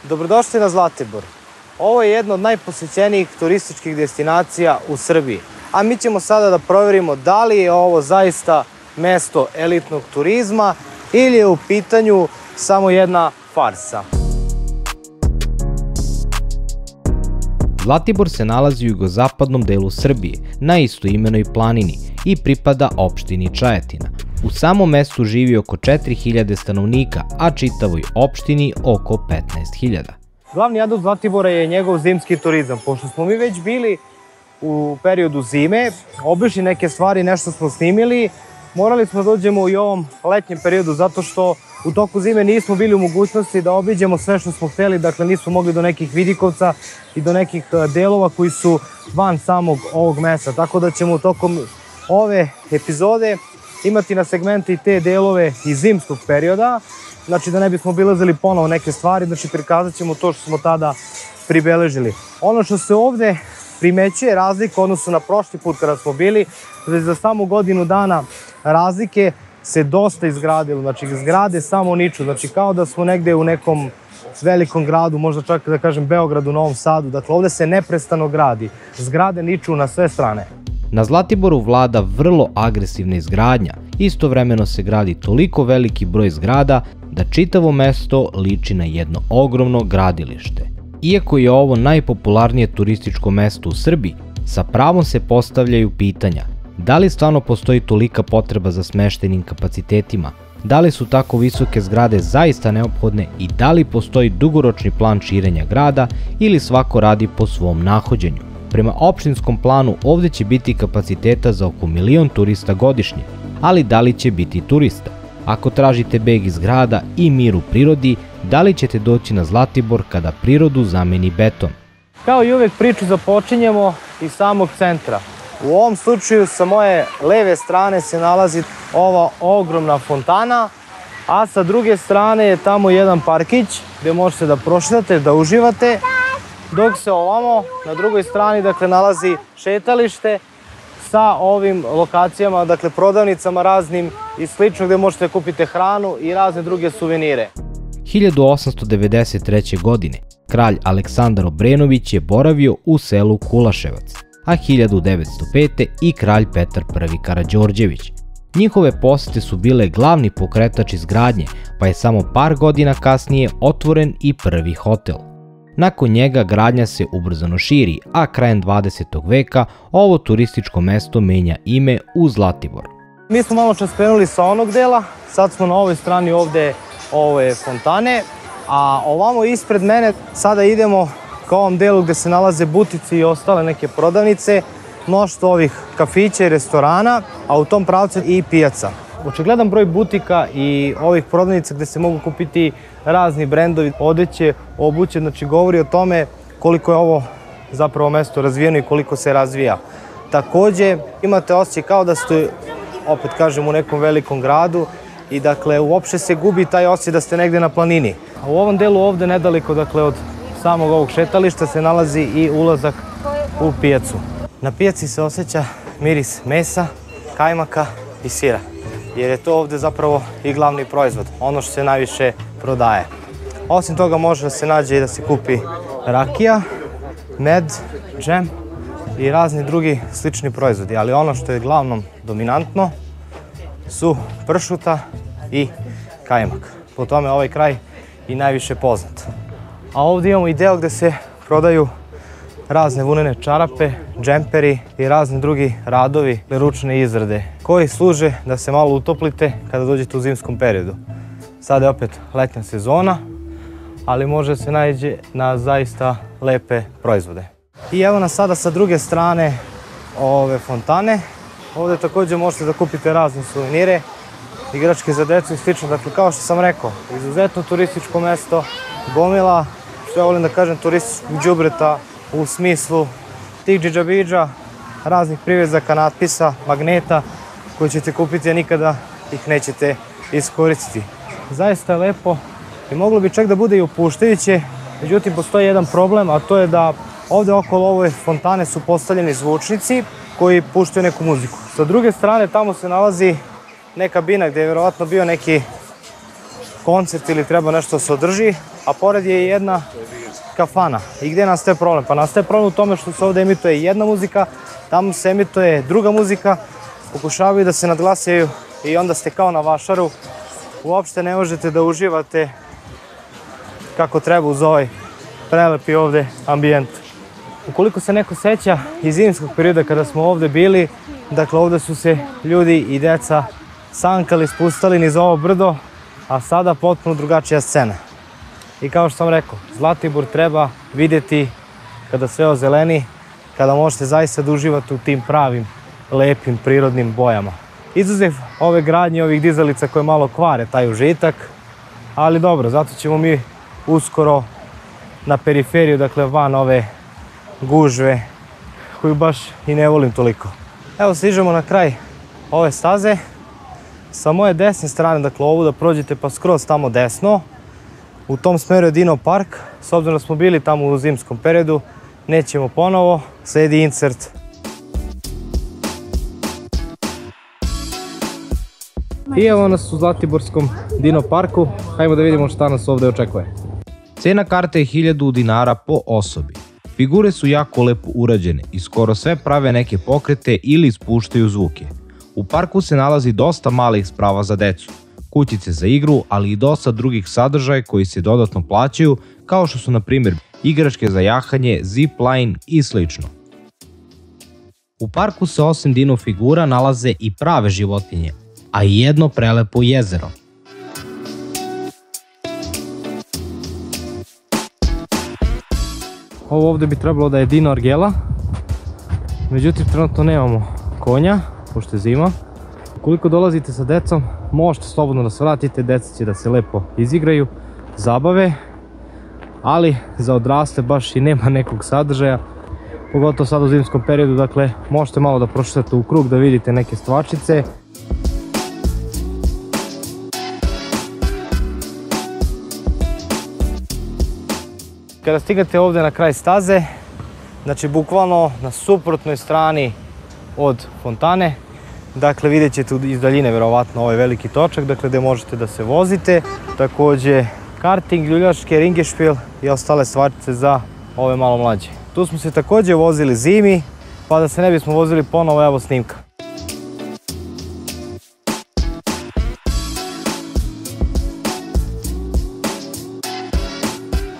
Dobrodošli na Zlatibor. Ovo je jedna od najposećenijih turističkih destinacija u Srbiji. A mi ćemo sada da proverimo da li je ovo zaista mesto elitnog turizma ili je u pitanju samo jedna farsa. Zlatibor se nalazi u jugozapadnom delu Srbije, na istoimenoj planini i pripada opštini Čajetina. U samom mestu živi oko 4000 stanovnika, a čitavoj opštini oko 15.000. Glavni adut Zlatibora je njegov zimski turizam. Pošto smo mi već bili u periodu zime, obišli neke stvari, nešto smo snimili, morali smo da dođemo i u ovom letnjem periodu zato što u toku zime nismo bili u mogućnosti da obiđemo sve što smo hteli, dakle nismo mogli do nekih vidikovca i do nekih delova koji su van samog ovog mesta. Tako da ćemo u tokom ove epizode imati na segmente i te delove iz zimskog perioda, znači da ne bismo obilazili ponovo neke stvari, znači prikazat ćemo to što smo tada pribeležili. Ono što se ovde primećuje razlika u odnosu na prošli put kada smo bili, da za samo godinu dana razlike se dosta izgradilo, znači zgrade samo niču, znači kao da smo negde u nekom velikom gradu, možda čak da kažem Beogradu, Novom Sadu, dakle ovde se neprestano gradi, zgrade niču na sve strane. Na Zlatiboru vlada vrlo agresivna izgradnja, istovremeno se gradi toliko veliki broj zgrada da čitavo mesto liči na jedno ogromno gradilište. Iako je ovo najpopularnije turističko mesto u Srbiji, sa pravom se postavljaju pitanja da li stvarno postoji tolika potreba za smeštajnim kapacitetima, da li su tako visoke zgrade zaista neophodne i da li postoji dugoročni plan širenja grada ili svako radi po svom nahođenju. Prema opštinskom planu ovde će biti kapaciteta za oko 1.000.000 turista godišnje, ali da li će biti turista? Ako tražite beg iz grada i mir u prirodi, da li ćete doći na Zlatibor kada prirodu zameni beton? Kao i uvek priču započinjemo iz samog centra. U ovom slučaju sa moje leve strane se nalazi ova ogromna fontana, a sa druge strane je tamo jedan parkić gde možete da prošetate, da uživate, dok se ovamo na drugoj strani dakle nalazi šetalište sa ovim lokacijama, dakle prodavnicama raznim i slično gde možete kupiti hranu i razne druge suvenire. 1893. godine kralj Aleksandar Obrenović je boravio u selu Kulaševac, a 1905. i kralj Petar I Karađorđević. Njihove posete su bile glavni pokretač izgradnje, pa je samo par godina kasnije otvoren i prvi hotel. Nakon njega gradnja se ubrzano širi, a krajem 20. veka ovo turističko mesto menja ime u Zlatibor. Mi smo malo čas krenuli sa onog dela, sad smo na ovoj strani ovde ove fontane, a ovamo ispred mene sada idemo ka ovom delu gde se nalaze butici i ostale neke prodavnice, mnoštvo ovih kafića i restorana, a u tom pravcu i pijaca. Očigledan broj butika i ovih prodavnica gde se mogu kupiti razni brendovi, odeće, obuće, znači govori o tome koliko je ovo zapravo mesto razvijeno i koliko se razvija. Takođe imate osjećaj kao da ste, opet kažem, u nekom velikom gradu i dakle uopšte se gubi taj osjećaj da ste negde na planini. A u ovom delu ovde nedaleko dakle od samog ovog šetališta se nalazi i ulazak u pijacu. Na pijaci se osjeća miris mesa, kajmaka i sira, jer je to ovde zapravo i glavni proizvod, ono što se najviše prodaje. Osim toga može da se nađe i da se kupi rakija, med, džem i razni drugi slični proizvodi, ali ono što je glavnom dominantno su pršuta i kajmak. Po tome ovaj kraj i najviše poznat. A ovdje imamo i deo gde se prodaju razne vunene čarape, džemperi i razni drugi radovi, ručne izrade, koji služe da se malo utoplite kada dođete u zimskom periodu. Sada je opet letnja sezona, ali može se naći na zaista lepe proizvode. I evo nas sada sa druge strane ove fontane. Ovde takođe možete da kupite razne suvenire, igračke za decu i slično. Dakle, kao što sam rekao, izuzetno turističko mesto, gomila, što ja volim da kažem, turističkog đubreta u smislu tih džidžabidža, raznih privezaka, natpisa, magneta koje ćete kupiti, a nikada ih nećete iskoristiti. Zaista je lepo i moglo bi čak da bude i opuštajuće, međutim postoji jedan problem, a to je da ovde okolo ove fontane su postavljeni zvučnici koji puštaju neku muziku. Sa druge strane tamo se nalazi neka bina gde je verovatno bio neki koncert ili treba nešto da se održi, a pored je jedna kafana. I gdje nastaje problem? Pa nastaje problem u tome što se ovdje emituje jedna muzika, tamo se emituje druga muzika, pokušavaju da se nadglasaju i onda ste kao na vašaru. Uopšte ne možete da uživate kako treba uz ovaj prelepi ovdje ambijent. Ukoliko se neko seća iz zimskog perioda kada smo ovdje bili, dakle ovdje su se ljudi i deca sankali, spustali niz ovo brdo, a sada potpuno drugačija scena. I kao što sam rekao, Zlatibor treba vidjeti kada sve ozeleni, kada možete zaista da uživate u tim pravim, lepim, prirodnim bojama. Izuzev ove gradnje, ovih dizalica koje malo kvare taj užitak, ali dobro, zato ćemo mi uskoro na periferiju, dakle van ove gužve koju baš i ne volim toliko. Evo stižemo na kraj ove staze. Sa moje desne strane, dakle ovu da prođete pa skroz tamo desno, u tom smeru je Dino Park. S obzirom da smo bili tamo u zimskom periodu, nećemo ponovo, sledi insert. I evo nas u Zlatiborskom Dino Parku, hajmo da vidimo šta nas ovdje očekuje. Cena karte je 1000 dinara po osobi. Figure su jako lepo urađene i skoro sve prave neke pokrete ili ispuštaju zvuke. U parku se nalazi dosta malih sprava za decu, kućice za igru, ali i dosta drugih sadržaja koji se dodatno plaćaju, kao što su na primjer igračke za jahanje, zipline i sl. U parku se osim dino figura nalaze i prave životinje, a i jedno prelepo jezero. Ovo ovdje bi trebalo da je Dino Argela, međutim trenutno nemamo konja, pošto je zima. Ukoliko dolazite sa decom, možete slobodno da se vratite, deca će da se lepo izigraju, zabave, ali za odrasle baš i nema nekog sadržaja, pogotovo sad u zimskom periodu, dakle možete malo da prošetate u krug da vidite neke stvačice. Kada stignete ovdje na kraj staze, znači bukvalno na suprotnoj strani od fontane, dakle vidjet ćete iz daljine verovatno ovaj veliki točak, dakle gdje možete da se vozite, također karting, ljuljačke, ringešpil i ostale stvačice za ove malo mlađe. Tu smo se također vozili zimi, pa da se ne bismo vozili ponovo, evo snimka.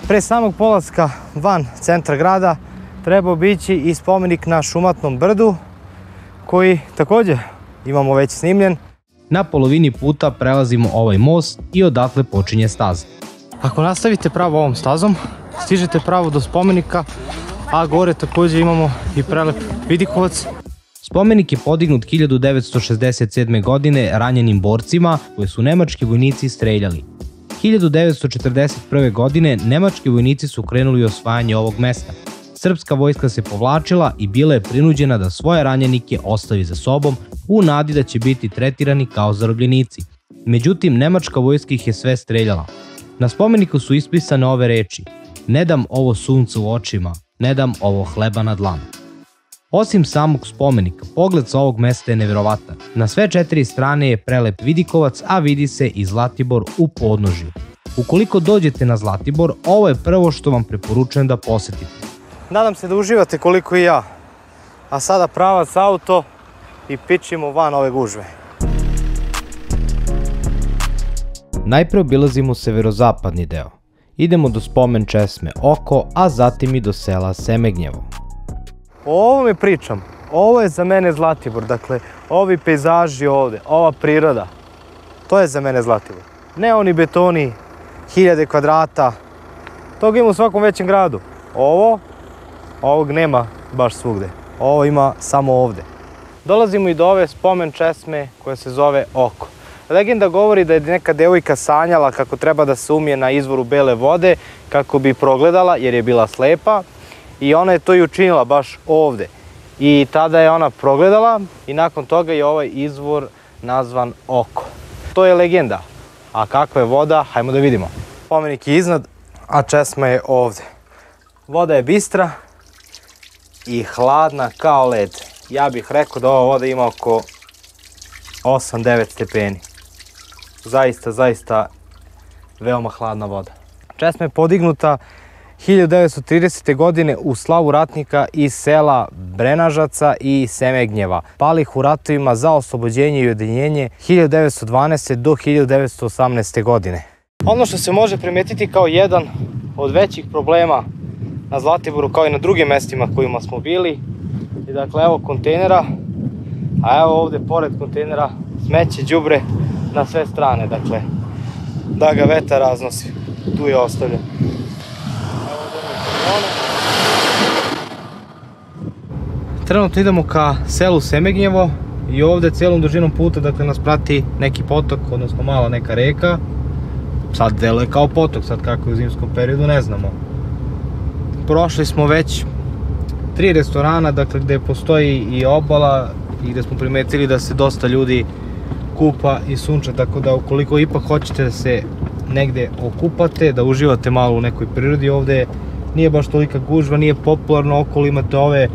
Pre samog polaska van centra grada trebao bići i spomenik na Šumatnom brdu, koji također imamo već snimljen. Na polovini puta prelazimo ovaj most i odatle počinje staza. Ako nastavite pravo ovom stazom, stižete pravo do spomenika, a gore također imamo i prelep vidikovac. Spomenik je podignut 1967. godine ranjenim borcima koje su nemački vojnici streljali. 1941. godine nemački vojnici su krenuli u osvajanje ovog mesta. Srpska vojska se povlačila i bila je prinuđena da svoje ranjenike ostavi za sobom u nadi da će biti tretirani kao zarobljenici. Međutim, nemačka vojska ih je sve streljala. Na spomeniku su ispisane ove reči: "Ne dam ovo sunce u očima, ne dam ovo hleba na dlanu." Osim samog spomenika, pogled sa ovog mesta je nevjerovatan. Na sve 4 strane je prelep vidikovac, a vidi se i Zlatibor u podnožju. Ukoliko dođete na Zlatibor, ovo je prvo što vam preporučujem da posetite. Nadam se da uživate koliko i ja. A sada pravac auto i pičimo van ove gužve. Najpre obilazimo severozapadni deo. Idemo do spomen česme Oko, a zatim i do sela Semegnjevo. O ovome pričam. Ovo je za mene Zlatibor. Dakle, ovi pejzaži ovdje, ova priroda. To je za mene Zlatibor. Ne oni betoni, 1000 kvadrata. Toga ima u svakom većem gradu. Ovog nema baš svugde. Ovo ima samo ovdje. Dolazimo i do ove spomen česme koja se zove Oko. Legenda govori da je neka devojka sanjala kako treba da se umije na izvoru bele vode kako bi progledala jer je bila slepa i ona je to i učinila baš ovdje. I tada je ona progledala i nakon toga je ovaj izvor nazvan Oko. To je legenda. A kakva je voda, hajmo da vidimo. Spomenik je iznad, a česma je ovdje. Voda je bistra i hladna kao led. Ja bih rekao da ova voda ima oko 8-9 stepeni. Zaista veoma hladna voda. Česma je podignuta 1930. godine u slavu ratnika iz sela Brenažaca i Semegnjeva, palih u ratovima za oslobođenje i ujedinjenje 1912. do 1918. godine. Ono što se može primetiti kao jedan od većih problema na Zlatiboru, kao i na drugim mestima kojima smo bili, je dakle evo kontejnera, a evo ovde pored kontejnera smeće, đubre na sve strane, dakle da ga vetar raznosi, tu je ostavljen. Trenutno idemo ka selu Semegnjevo i ovde celom dužinom puta dakle nas prati neki potok, odnosno mala neka reka. Sad deluje kao potok, sad kako je u zimskom periodu ne znamo. Prošli smo već 3 restorana, dakle gde postoji i obala i gde smo primetili da se dosta ljudi kupa i sunča, tako da ukoliko ipak hoćete da se negde okupate, da uživate malo u nekoj prirodi, ovde nije baš tolika gužva, nije popularno, okolo imate ove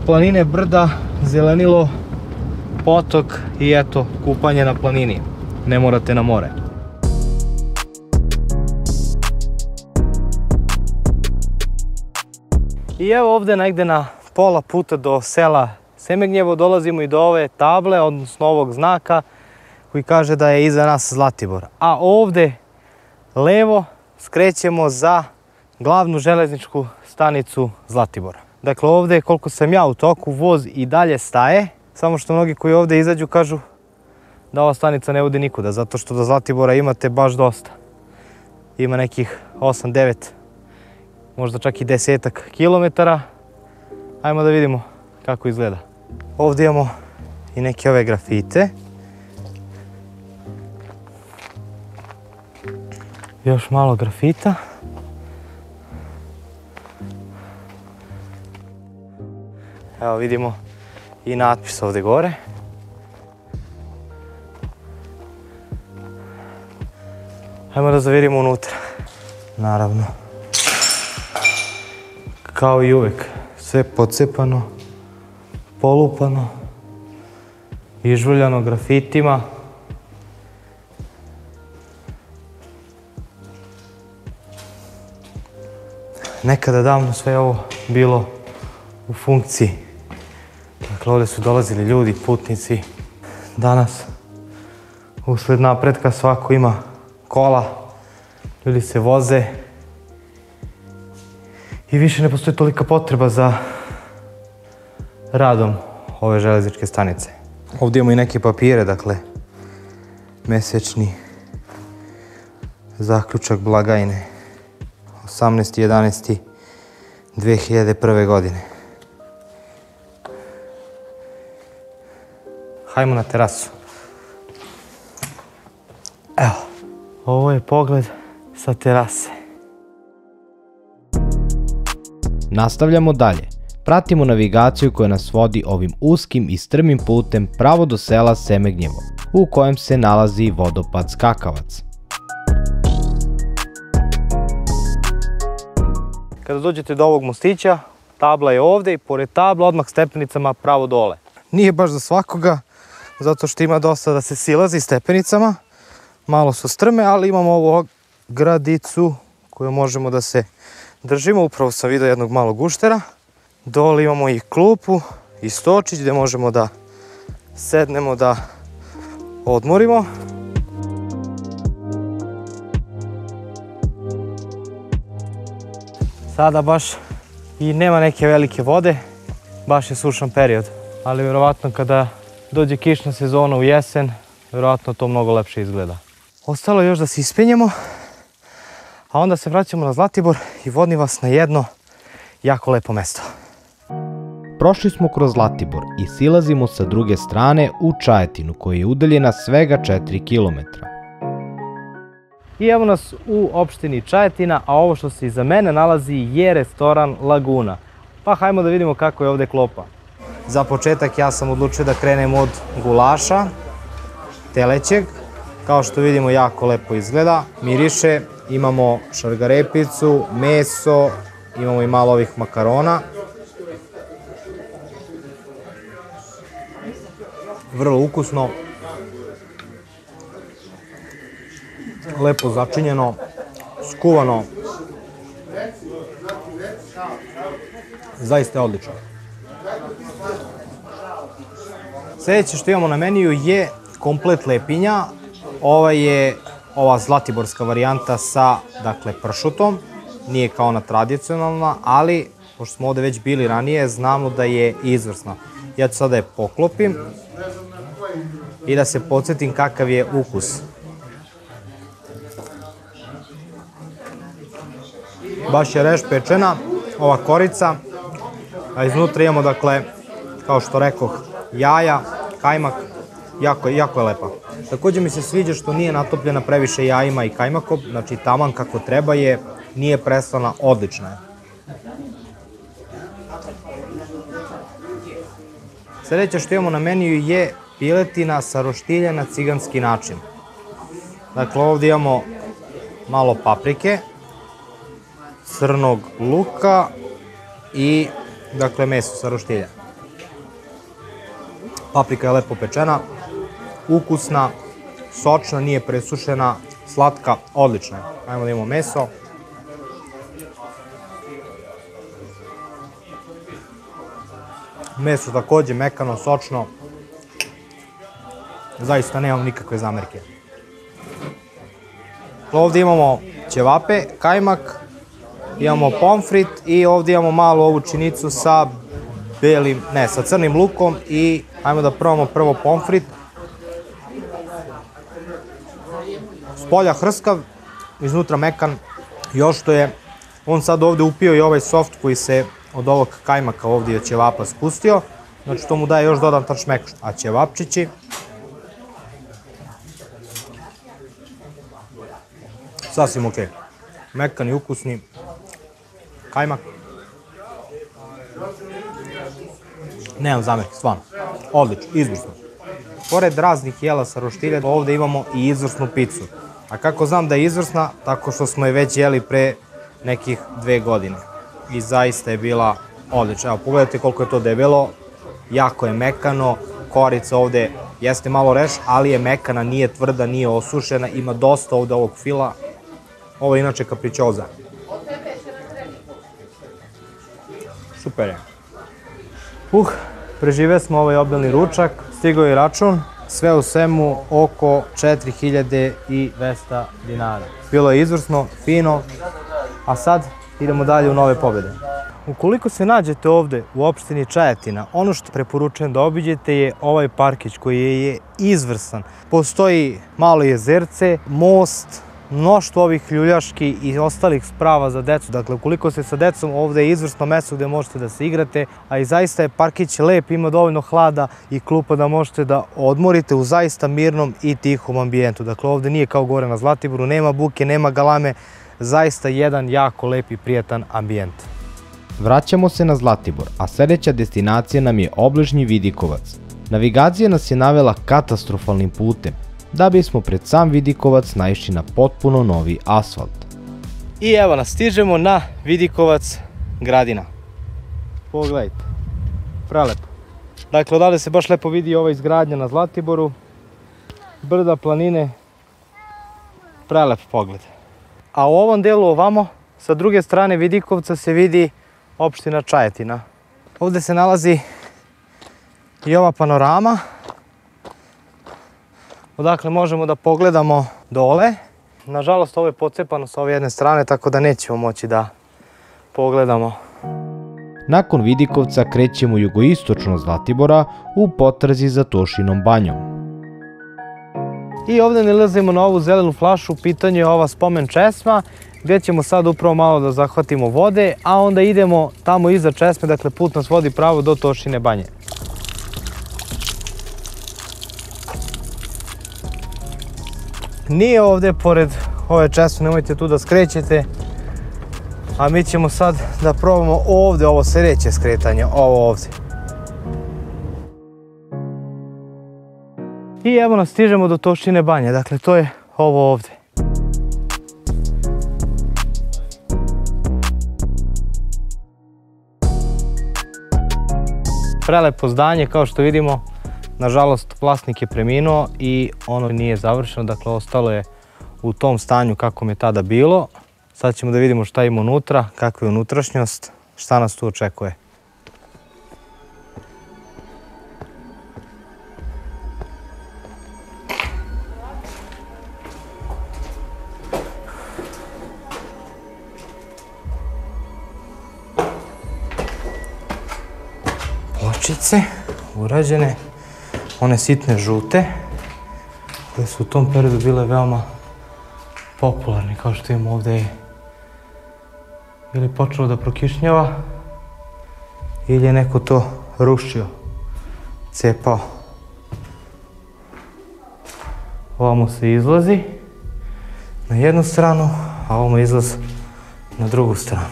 planine, brda, zelenilo, potok i eto, kupanje na planini, ne morate na more. I evo ovde negde na pola puta do sela Semegnjevo dolazimo i do ove table, odnosno ovog znaka koji kaže da je iza nas Zlatibor. A ovde levo skrećemo za glavnu železničku stanicu Zlatibora. Dakle ovde, koliko sam ja u toku, voz i dalje staje, samo što mnogi koji ovde izađu kažu da ova stanica ne vodi nikuda, zato što do Zlatibora imate baš dosta. Ima nekih 8, 9, možda čak i 10-ak kilometara. Ajmo da vidimo kako izgleda. Ovde imamo i neke ove grafite. Još malo grafita. Evo vidimo i natpis ovde gore. Ajmo da zavirimo unutra. Naravno. Kao i uvek, sve pocepano, polupano, ižvrljano grafitima. Nekada davno sve ovo bilo u funkciji. Dakle, ovdje su dolazili ljudi, putnici. Danas, usled napretka, svako ima kola, ljudi se voze i više ne postoji tolika potreba za radom ove železničke stanice. Ovdje imamo i neke papire, dakle, mesečni zaključak blagajne 18.11.2001. godine. Hajmo na terasu. Evo, ovo je pogled sa terase. Nastavljamo dalje. Pratimo navigaciju koja nas vodi ovim uskim i strmim putem pravo do sela Semegnjevo, u kojem se nalazi vodopad Skakavac. Kada dođete do ovog mostića, tabla je ovde i pored tabla odmah stepenicama pravo dole. Nije baš za svakoga, zato što ima dosta da se silazi stepenicama. Malo su strme, ali imamo ovu gradicu koju možemo da se držimo. Upravo sam vidio jednog malog guštera. Dole imamo i klupu i stočić gde možemo da sednemo da odmorimo. Sada baš i nema neke velike vode, baš je sušan period. Ali vjerovatno kada dođe kišna sezona u jesen, vjerovatno to mnogo lepše izgleda. Ostalo je još da se ispenjemo, a onda se vraćamo na Zlatibor i vodim vas na jedno jako lepo mesto. Prošli smo kroz Zlatibor i silazimo sa druge strane u Čajetinu, koja je udaljena svega 4 km. I evo nas u opštini Čajetina, a ovo što se iza mene nalazi je restoran Laguna. Pa hajmo da vidimo kako je ovde klopa. Za početak ja sam odlučio da krenem od gulaša, telećeg. Kao što vidimo, jako lepo izgleda, miriše. Imamo šargarepicu, meso, imamo i malo ovih makarona. Vrlo ukusno. Lepo začinjeno, skuvano. Zaista je odlično. Sljedeće što imamo na meniju je komplet lepinja. Ova je zlatiborska varijanta sa, dakle, pršutom. Nije kao ona tradicionalna, ali pošto smo ovde već bili ranije, znamo da je izvrsna. Ja ću sada je poklopim i da se podsjetim kakav je ukus. Baš je reš pečena, ova korica, a iznutra imamo, dakle, kao što rekoh, jaja, kajmak, jako je lepa. Također mi se sviđa što nije natopljena previše jajima i kajmakom, znači taman kako treba je, nije preslana, odlična je. Sljedeće što imamo na meniju je piletina sa roštilja na ciganski način. Dakle, ovdje imamo malo paprike, crnog luka i, dakle, meso sa roštilja. Paprika je lepo pečena, ukusna, sočna, nije presušena, slatka, odlična je. Ajmo da imamo meso. Meso također mekano, sočno. Zaista nemam nikakve zamerke. Ovdje imamo ćevape, kajmak, imamo pomfrit i ovdje imamo malu ovu činicu sa crnim lukom i ajmo da probamo prvo pomfrit. Spolja hrskav, iznutra mekan, još što je on sad ovdje upio i ovaj soft koji se od ovog kajmaka ovdje od ćevapa spustio, znači to mu daje još dodatan šmek, a ćevapčići sasvim ok. Mekan i ukusni kajmak. Nemam zamerke, stvarno. Odlično, izvrsno. Pored raznih jela sa roštilja, ovdje imamo i izvrsnu picu. A kako znam da je izvrsna? Tako što smo je već jeli pre nekih 2 godine. I zaista je bila odlična. Evo, pogledajte koliko je to debelo. Jako je mekano. Korica ovdje jeste malo reš, ali je mekana, nije tvrda, nije osušena. Ima dosta ovdje ovog fila. Ovo je inače kapričoza. Super je. Preživeli smo ovaj obilni ručak, stigao je račun, sve u svemu oko 4200 dinara. Bilo je izvrsno, fino, a sad idemo dalje u nove pobjede. Ukoliko se nađete ovde u opštini Čajetina, ono što preporučujem da obiđete je ovaj parkić koji je izvrsan. Postoji malo jezerce, most, mnoštvo ovih ljuljaški i ostalih sprava za decu. Dakle, ukoliko ste sa decom, ovdje je izvrsno mesto gdje možete da se igrate, a i zaista je parkić lep, ima dovoljno hlada i klupa da možete da odmorite u zaista mirnom i tihom ambijentu. Dakle, ovdje nije kao gore na Zlatiboru, nema buke, nema galame, zaista jedan jako lep i prijatan ambijent. Vraćamo se na Zlatibor, a sljedeća destinacija nam je obližnji Vidikovac. Navigacija nas je navela katastrofalnim putem, da bismo pred sam Vidikovac naišli na potpuno novi asfalt. I evo nas, stižemo na Vidikovac Gradina. Pogledajte, prelepo. Dakle, odavde se baš lepo vidi ova izgradnja na Zlatiboru. Brda, planine, prelep pogled. A u ovom delu ovamo, sa druge strane Vidikovca se vidi opština Čajetina. Ovdje se nalazi i ova panorama, odakle možemo da pogledamo dole. Nažalost, ovo je pocepano sa ove jedne strane, tako da nećemo moći da pogledamo. Nakon Vidikovca krećemo jugoistočno Zlatibora u potrazi za Tošinom banjom. I ovdje nalazimo na ovu zelenu flašu, u pitanju je ova spomen česma, gdje ćemo sad upravo malo da zahvatimo vode, a onda idemo tamo iza česme, dakle put nas vodi pravo do Tošine banje. Nije ovdje pored ove česme, nemojte tu da skrećete, a mi ćemo sad da probamo ovdje ovo sljedeće skretanje, ovo ovdje. I evo nas, stižemo do Tošine banje, dakle to je ovo ovdje. Prelepo zdanje, kao što vidimo, nažalost vlasnik je preminuo i ono nije završeno, dakle ostalo je u tom stanju kako je tada bilo. Sad ćemo da vidimo šta ima unutra, kakva je unutrašnjost, šta nas tu očekuje. Pločice urađene, one sitne žute, koje su u tom periodu bile veoma popularne, kao što imamo ovdje ili počelo da prokišnjava ili je neko to rušio, cepao. Ovamo se izlazi na jednu stranu, a ovamo izlaz na drugu stranu.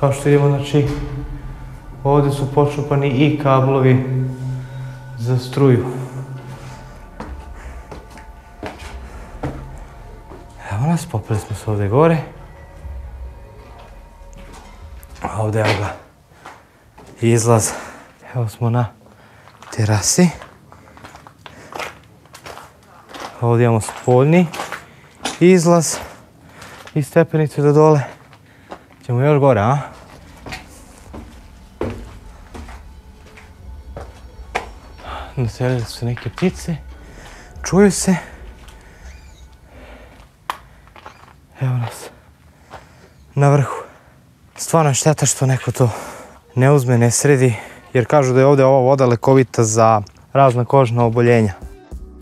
Kao što vidimo, znači, ovdje su počupani i kablovi za struju. Evo nas, popeli smo se ovdje gore. A ovdje evo ga izlaz. Evo smo na terasi. Ovdje imamo spoljni izlaz i stepenice do dole. Ćemo još gore, a? Naselili su se neke ptice. Čuju se. Evo nas na vrhu. Stvarno je šteta što neko to ne uzme, ne sredi, jer kažu da je ovdje ova voda lekovita za razna kožna oboljenja.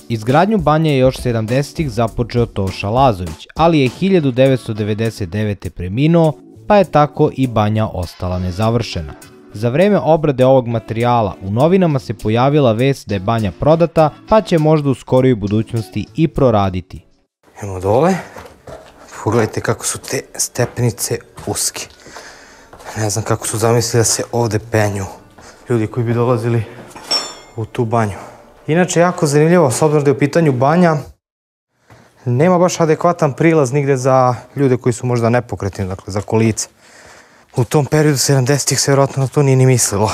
Izgradnju banje je još 70-ih započeo Toša Lazović, ali je 1999. preminuo, pa je tako i banja ostala nezavršena. Za vreme obrade ovog materijala u novinama se pojavila vest da je banja prodata, pa će možda u skorijoj budućnosti i proraditi. Idemo dole. Pogledajte kako su te stepenice uske. Ne znam kako su zamislili da se ovdje penju ljudi koji bi dolazili u tu banju. Inače, jako zanimljivo, s obzirom da je u pitanju banja, nema baš adekvatan prilaz nigde za ljude koji su možda nepokretni, dakle za kolice. U tom periodu 70-ih se vjerojatno na to nije ni mislilo.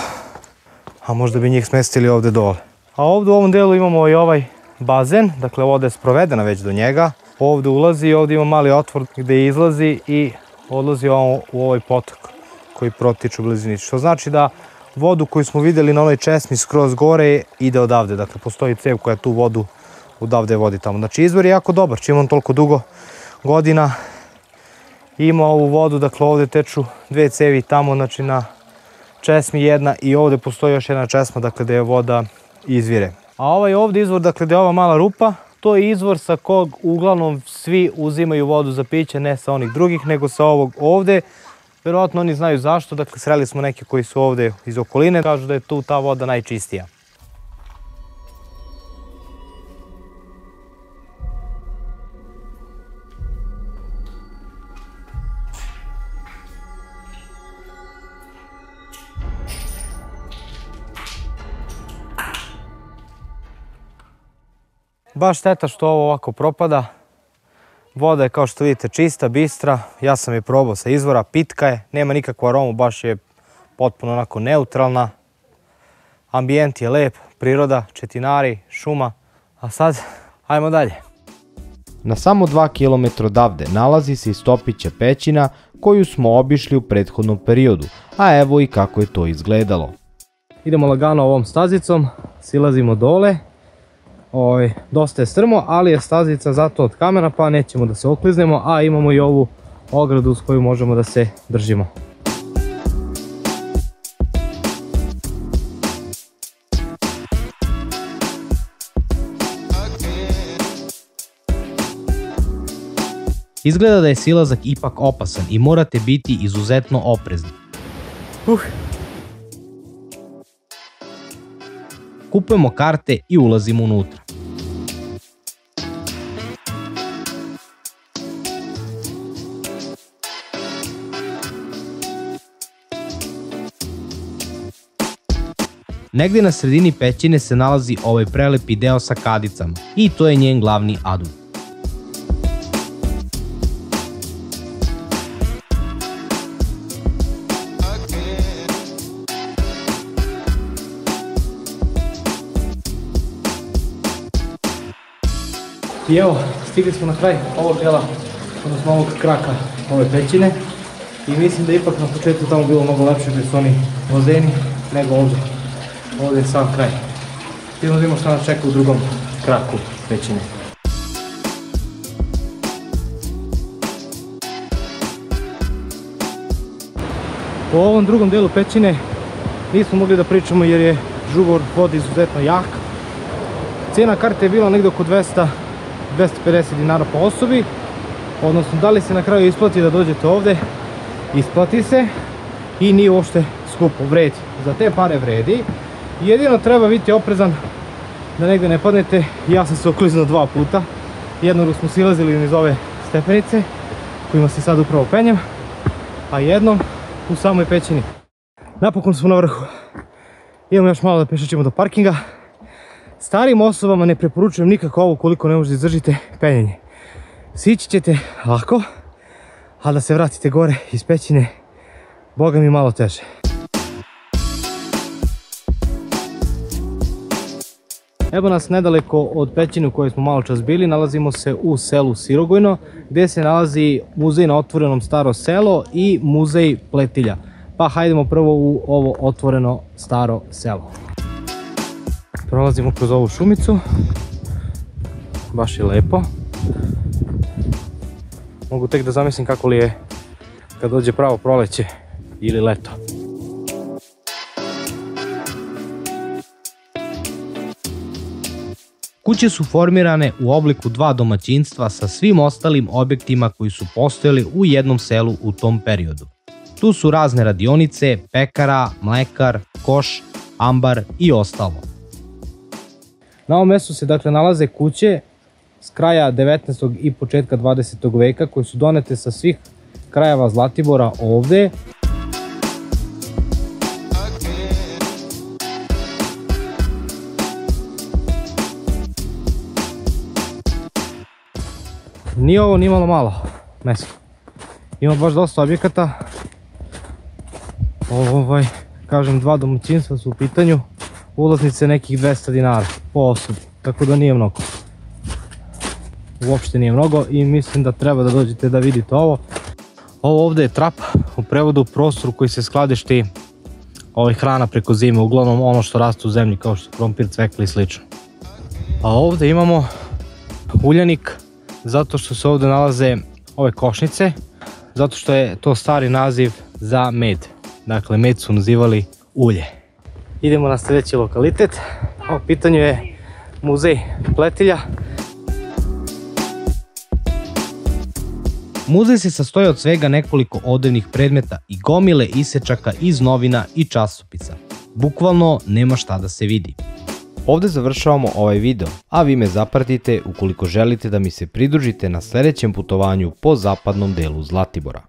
A možda bi njih smestili ovdje dole. A ovdje u ovom delu imamo i ovaj bazen, dakle voda je sprovedena već do njega. Ovdje ulazi i ovdje ima mali otvor gdje izlazi i odlazi u ovaj potok koji protiče u blizini. Što znači da vodu koju smo vidjeli na onoj česmi skroz gore ide odavde. Dakle, postoji cev koja tu vodu odavde vodi tamo. Znači, izvor je jako dobar, čim on toliko dugo godina ima ovu vodu. Dakle, ovdje teču dve cevi tamo, znači na česmi jedna i ovdje postoji još jedna česma, dakle, gdje je voda izvire. A ovaj ovdje izvor, dakle, gdje je ova mala rupa, to je izvor sa kog uglavnom svi uzimaju vodu za piće, ne sa onih drugih, nego sa ovog ovdje. Vjerojatno oni znaju zašto, dakle sreli smo neke koji su ovdje iz okoline, kažu da je tu ta voda najčistija. Baš šteta što ovo ovako propada. Voda je, kao što vidite, čista, bistra. Ja sam je probao sa izvora, pitka je, nema nikakvu aromu, baš je potpuno onako neutralna. Ambijent je lep, priroda, četinari, šuma. A sad, ajmo dalje. Na samo 2 km odavde nalazi se Istopića pećina koju smo obišli u prethodnom periodu, a evo i kako je to izgledalo. Idemo lagano ovom stazicom, silazimo dole. Dosta je strmo, ali je stazica zato od kamena, pa nećemo da se okliznemo, a imamo i ovu ogradu s koju možemo da se držimo. Izgleda da je silazak ipak opasan i morate biti izuzetno oprezni. Kupujemo karte i ulazimo unutra. Negdje na sredini pećine se nalazi ovaj prelepi deo sa kadicama i to je njen glavni adut. I evo, stigli smo na kraj ovog dela, odnosno ovog kraka ove pećine. I mislim da ipak na početku tamo bilo mnogo lepše gdje su oni bazeni nego ovdje. Ovdje je sam kraj. Idemo da vidimo šta nas čeka u drugom kraku pećine. Po ovom drugom delu pećine nismo mogli da pričamo jer je žubor vode izuzetno jak. Cijena karte je bila negdje oko 200-250 dinara po osobi. Odnosno, da li se na kraju isplati da dođete ovdje? Isplati se i nije uopšte skupo, vredi. Za te pare vredi. Jedino treba biti oprezan da negdje ne padnete. Ja sam se okliznuo 2 puta. Jednom smo silazili niz ove stepenice kojima se sad upravo penjem, a jednom u samoj pećini. Napokon smo na vrhu. Idemo još malo da pešačimo do parkinga. Starim osobama ne preporučujem nikako ovo koliko ne možete izdržite penjenje. Sići ćete lako, a da se vratite gore iz pećine, boga mi malo teže. Evo nas nedaleko od pećine u kojoj smo malo čas bili, nalazimo se u selu Sirogojno, gdje se nalazi muzej na otvorenom Staro selo i muzej pletilja. Pa hajdemo prvo u ovo otvoreno Staro selo. Prolazimo kroz ovu šumicu, baš je lepo. Mogu tek da zamislim kako li je kad dođe pravo proleće ili leto. Kuće su formirane u obliku 2 domaćinstva sa svim ostalim objektima koji su postojali u jednom selu u tom periodu. Tu su razne radionice, pekara, mlekar, koš, ambar i ostalo. Na ovom mjestu se dakle nalaze kuće s kraja 19. i početka 20. veka koje su donete sa svih krajeva Zlatibora ovdje. Nije ovo nimalo malo mjesto. Ima baš dosta objekata. Kažem, 2 domaćinstva su u pitanju. Ulaznice nekih 200 dinara po osobi, tako da nije mnogo. Uopšte nije mnogo i mislim da treba da dođete da vidite ovo. Ovo ovdje je trap, u prevodu prostor koji se skladišti hrana preko zime, uglavnom ono što raste u zemlji kao što su krompir, cvekla i slično. A ovdje imamo uljanik, zato što se ovdje nalaze ove košnice, zato što je to stari naziv za med. Dakle, med su nazivali ulje. Idemo na sljedeći lokalitet. U pitanju je muzej pletilja. Muzej se sastoji od svega nekoliko odevnih predmeta i gomile isečaka iz novina i časopisa. Bukvalno nema šta da se vidi. Ovdje završavamo ovaj video, a vi me zapratite ukoliko želite da mi se pridružite na sljedećem putovanju po zapadnom delu Zlatibora.